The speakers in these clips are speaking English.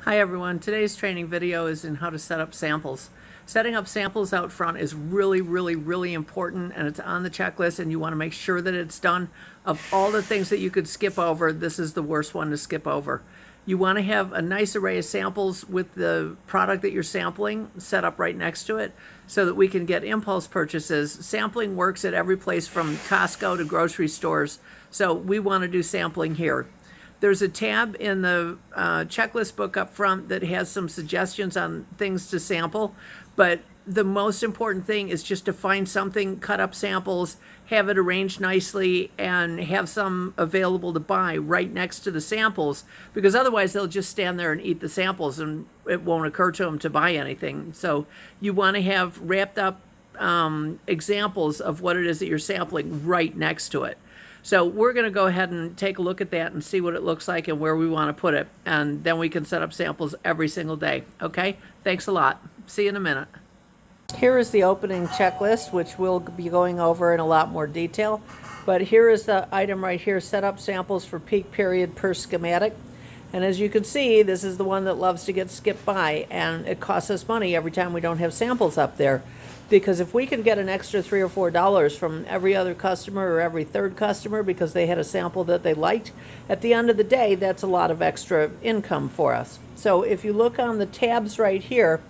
Hi everyone, today's training video is in how to set up samples. Setting up samples out front is really important, and it's on the checklist, and you want to make sure that it's done. Of all the things that you could skip over, this is the worst one to skip over. You want to have a nice array of samples with the product that you're sampling set up right next to it so that we can get impulse purchases. Sampling works at every place from Costco to grocery stores, so we want to do sampling here. There's a tab in the checklist book up front that has some suggestions on things to sample, but the most important thing is just to find something, cut up samples, have it arranged nicely, and have some available to buy right next to the samples, because otherwise they'll just stand there and eat the samples and it won't occur to them to buy anything. So you want to have wrapped up examples of what it is that you're sampling right next to it. So we're going to go ahead and take a look at that and see what it looks like and where we want to put it. And then we can set up samples every single day. Okay? Thanks a lot. See you in a minute. Here is the opening checklist, which we'll be going over in a lot more detail. But here is the item right here, set up samples for peak period per schematic. And as you can see, this is the one that loves to get skipped by, and it costs us money every time we don't have samples up there. Because if we can get an extra $3 or $4 from every other customer or every third customer because they had a sample that they liked, at the end of the day, that's a lot of extra income for us. So if you look on the tabs right here,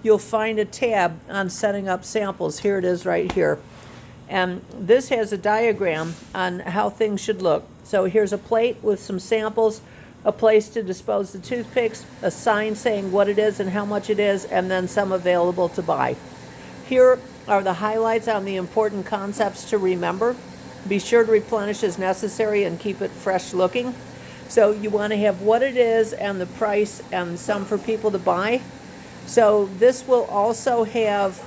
you'll find a tab on setting up samples. Here it is right here. And this has a diagram on how things should look. So here's a plate with some samples, a place to dispose the toothpicks, a sign saying what it is and how much it is, and then some available to buy. Here are the highlights on the important concepts to remember. Be sure to replenish as necessary and keep it fresh looking. So you want to have what it is and the price and some for people to buy. So this will also have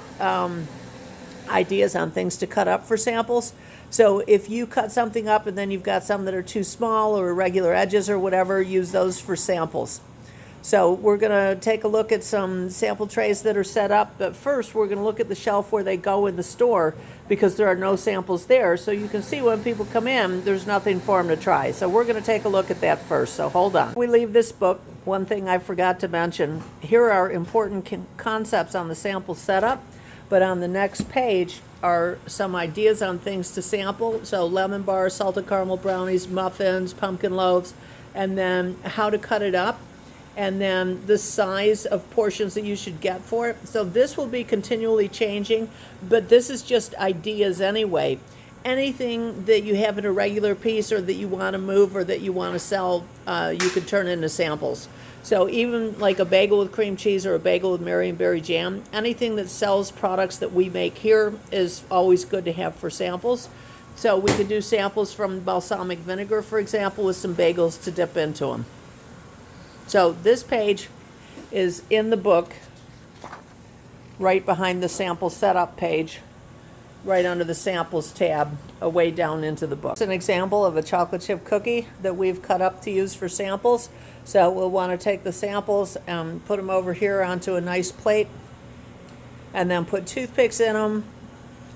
ideas on things to cut up for samples. So if you cut something up and then you've got some that are too small or irregular edges or whatever, use those for samples. So we're going to take a look at some sample trays that are set up, but first we're going to look at the shelf where they go in the store because there are no samples there. So you can see when people come in, there's nothing for them to try. So we're going to take a look at that first, so hold on. We leave this book, one thing I forgot to mention, here are important concepts on the sample setup, but on the next page are some ideas on things to sample. So lemon bars, salted caramel brownies, muffins, pumpkin loaves, and then how to cut it up, and then the size of portions that you should get for it. So this will be continually changing, but this is just ideas anyway. Anything that you have in a regular piece or that you want to move or that you want to sell, you can turn into samples. So even like a bagel with cream cheese or a bagel with Marionberry jam, anything that sells products that we make here is always good to have for samples. So we could do samples from balsamic vinegar, for example, with some bagels to dip into them. So this page is in the book, right behind the sample setup page, right under the samples tab, way down into the book. It's an example of a chocolate chip cookie that we've cut up to use for samples. So we'll want to take the samples and put them over here onto a nice plate, and then put toothpicks in them,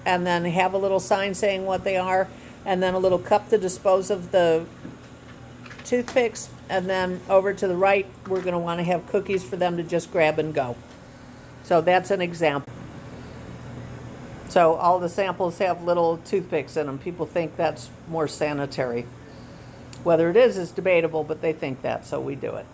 and then have a little sign saying what they are, and then a little cup to dispose of the toothpicks, and then over to the right we're going to want to have cookies for them to just grab and go. So that's an example. So all the samples have little toothpicks in them. People think that's more sanitary. Whether it is debatable, but they think that, so we do it.